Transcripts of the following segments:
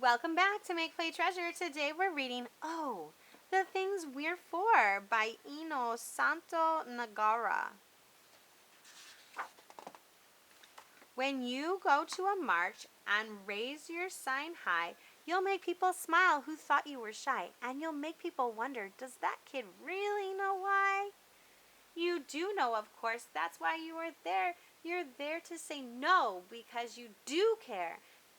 Welcome back to Make Play Treasure. Today we're reading The Things We're For by Ino Santo Nagara. When you go to a march and raise your sign high, you'll make people smile who thought you were shy, and you'll make people wonder, does that kid really know why? You do know, of course. That's why you are there. You're there to say no because you do care.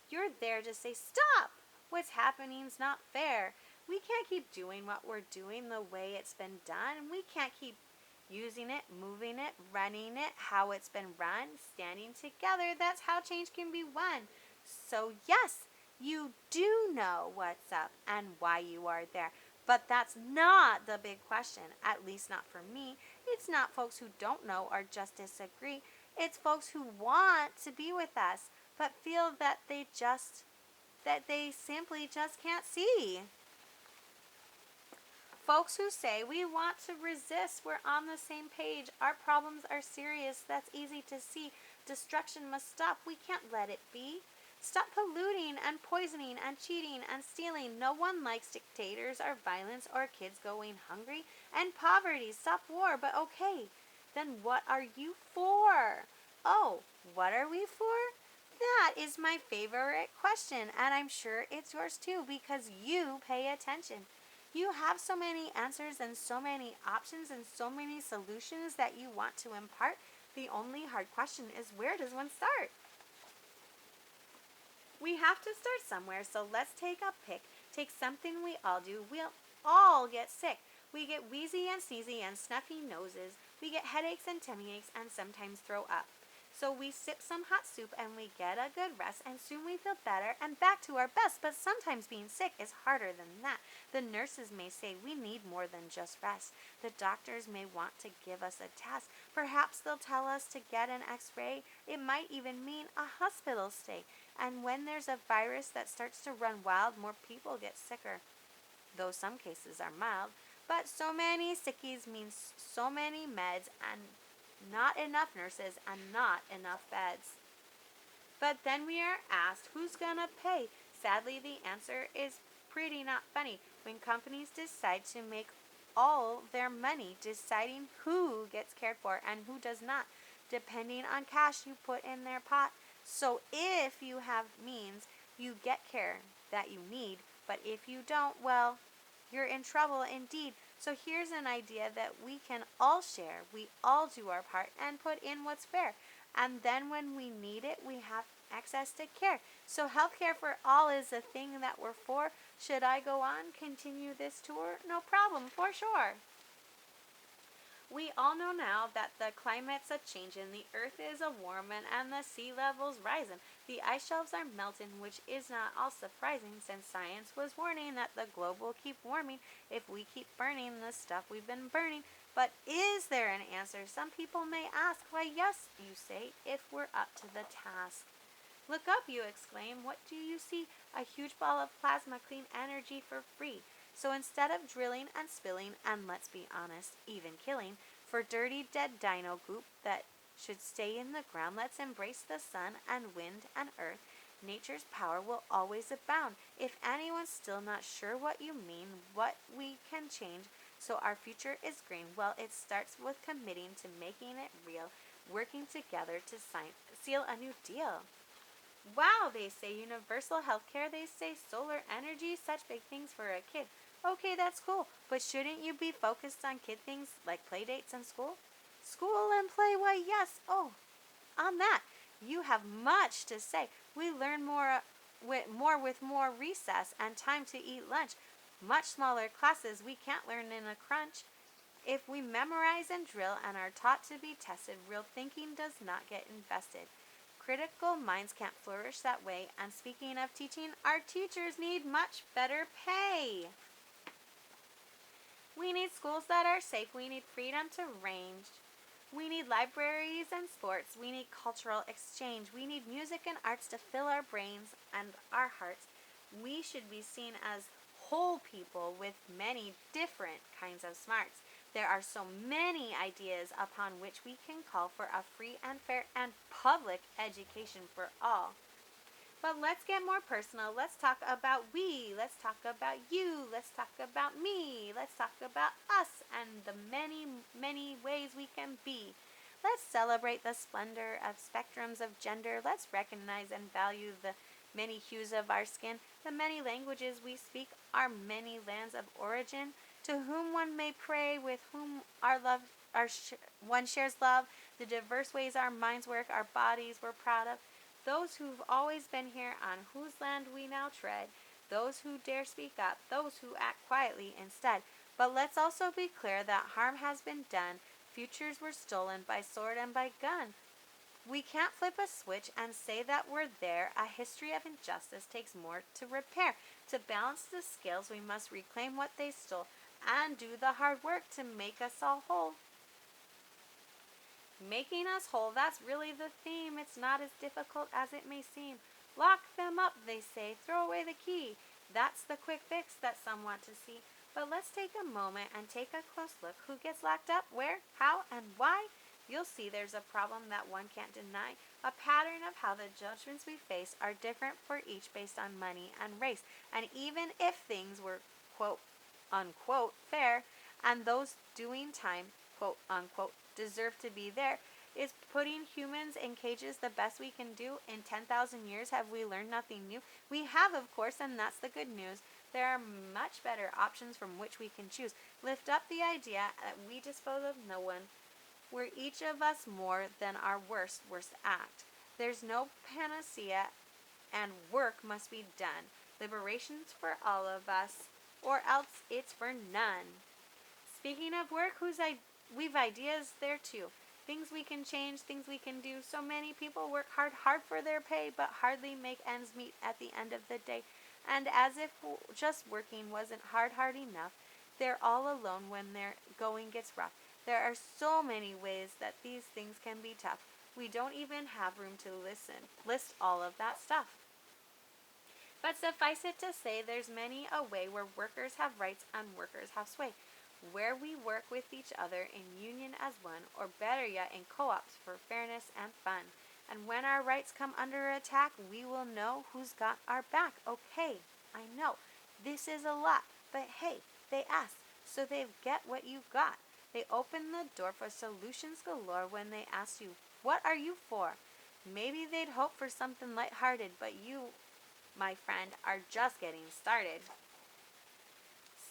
You're there to say stop. What's happening's not fair. We can't keep doing what we're doing the way it's been done. We can't keep using it, moving it, running it, how it's been run, standing together. That's how change can be won. So yes, you do know what's up and why you are there. But that's not the big question, at least not for me. It's not folks who don't know or just disagree. It's folks who want to be with us, but feel that they simply just can't see. Folks who say we want to resist, we're on the same page. Our problems are serious, that's easy to see. Destruction must stop, we can't let it be. Stop polluting and poisoning and cheating and stealing. No one likes dictators or violence or kids going hungry and poverty. Stop war, but okay. Then what are you for? Oh, what are we for? That is my favorite question, and I'm sure it's yours too because you pay attention. You have so many answers and so many options and so many solutions that you want to impart. The only hard question is, where does one start? We have to start somewhere, so let's take a pick. Take something we all do. We'll all get sick. We get wheezy and sneezy and snuffy noses. We get headaches and tummy aches and sometimes throw up. So we sip some hot soup and we get a good rest, and soon we feel better and back to our best. But sometimes being sick is harder than that. The nurses may say we need more than just rest. The doctors may want to give us a test. Perhaps they'll tell us to get an x-ray. It might even mean a hospital stay. And when there's a virus that starts to run wild, more people get sicker, though some cases are mild. But so many sickies means so many meds and not enough nurses and not enough beds. But then we are asked, who's gonna pay? Sadly, the answer is pretty not funny when companies decide to make all their money deciding who gets cared for and who does not, depending on cash you put in their pot. So if you have means, you get care that you need, but if you don't, well, you're in trouble indeed. So here's an idea that we can all share. We all do our part and put in what's fair. And then when we need it, we have access to care. So healthcare for all is a thing that we're for. Should I go on, continue this tour? No problem, for sure. We all know now that the climate's a changin', the earth is a warmin', and the sea level's risin'. The ice shelves are meltin', which is not all surprising, since science was warning that the globe will keep warming if we keep burning the stuff we've been burning. But is there an answer? Some people may ask. Why, yes, you say, if we're up to the task. Look up, you exclaim. What do you see? A huge ball of plasma, clean energy for free. So instead of drilling and spilling, and let's be honest, even killing, for dirty dead dino goop that should stay in the ground, let's embrace the sun and wind and earth. Nature's power will always abound. If anyone's still not sure what you mean, what we can change so our future is green, well, it starts with committing to making it real, working together to seal a new deal. Wow, they say universal healthcare, they say solar energy, such big things for a kid. Okay, that's cool, but shouldn't you be focused on kid things like play dates and school? School and play, why yes, on that, you have much to say. We learn more with more recess and time to eat lunch. Much smaller classes we can't learn in a crunch. If we memorize and drill and are taught to be tested, real thinking does not get invested. Critical minds can't flourish that way, and speaking of teaching, our teachers need much better pay. We need schools that are safe. We need freedom to range. We need libraries and sports. We need cultural exchange. We need music and arts to fill our brains and our hearts. We should be seen as whole people with many different kinds of smarts. There are so many ideas upon which we can call for a free and fair and public education for all. But let's get more personal. Let's talk about we. Let's talk about you. Let's talk about me. Let's talk about us and the many, many ways we can be. Let's celebrate the splendor of spectrums of gender. Let's recognize and value the many hues of our skin, the many languages we speak, our many lands of origin, to whom one may pray, with whom our love, one shares love, the diverse ways our minds work, our bodies we're proud of, those who've always been here, on whose land we now tread, those who dare speak up, those who act quietly instead. But let's also be clear that harm has been done, futures were stolen by sword and by gun. We can't flip a switch and say that we're there. A history of injustice takes more to repair. To balance the scales, we must reclaim what they stole and do the hard work to make us all whole. Making us whole, that's really the theme. It's not as difficult as it may seem. Lock them up, they say. Throw away the key. That's the quick fix that some want to see. But let's take a moment and take a close look. Who gets locked up, where, how, and why? You'll see there's a problem that one can't deny. A pattern of how the judgments we face are different for each based on money and race. And even if things were, quote, unquote, fair, and those doing time, quote, unquote, deserve to be there, is putting humans in cages the best we can do? In 10,000 years, have we learned nothing new? We have, of course, and that's the good news. There are much better options from which we can choose. Lift up the idea that we dispose of no one. We're each of us more than our worst act. There's no panacea, and work must be done. Liberation's for all of us, or else it's for none. Speaking of work, we've ideas there too. Things we can change, things we can do. So many people work hard for their pay, but hardly make ends meet at the end of the day. And as if just working wasn't hard enough, they're all alone when their going gets rough. There are so many ways that these things can be tough. We don't even have room to list all of that stuff. But suffice it to say, there's many a way where workers have rights and workers have sway, where we work with each other in union as one, or better yet, in co-ops for fairness and fun. And when our rights come under attack, we will know who's got our back. Okay, I know, this is a lot, but hey, they asked, so they get what you've got. They open the door for solutions galore when they ask you, what are you for? Maybe they'd hope for something lighthearted, but you, my friend, are just getting started.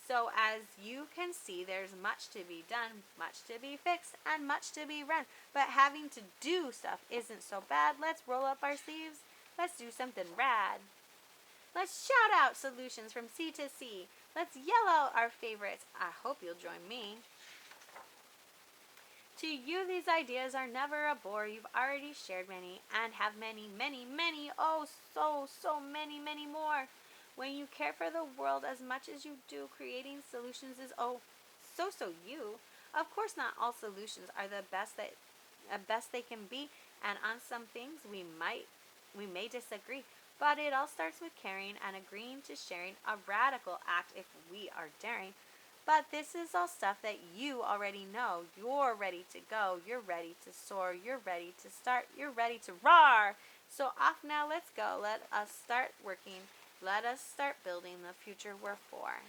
So as you can see, there's much to be done, much to be fixed, and much to be run. But having to do stuff isn't so bad. Let's roll up our sleeves. Let's do something rad. Let's shout out solutions from sea to sea. Let's yell out our favorites. I hope you'll join me. To you, these ideas are never a bore. You've already shared many and have many, oh, so many more. When you care for the world as much as you do, creating solutions is so you. Of course, not all solutions are the best they can be, and on some things we may disagree. But it all starts with caring and agreeing to sharing, a radical act if we are daring. But this is all stuff that you already know. You're ready to go. You're ready to soar. You're ready to start. You're ready to roar. So off now, let's go. Let us start working. Let us start building the future we're for.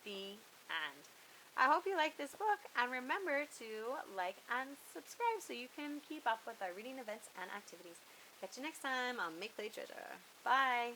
The end. I hope you like this book, and remember to like and subscribe so you can keep up with our reading events and activities. Catch you next time on Make Play Treasure. Bye.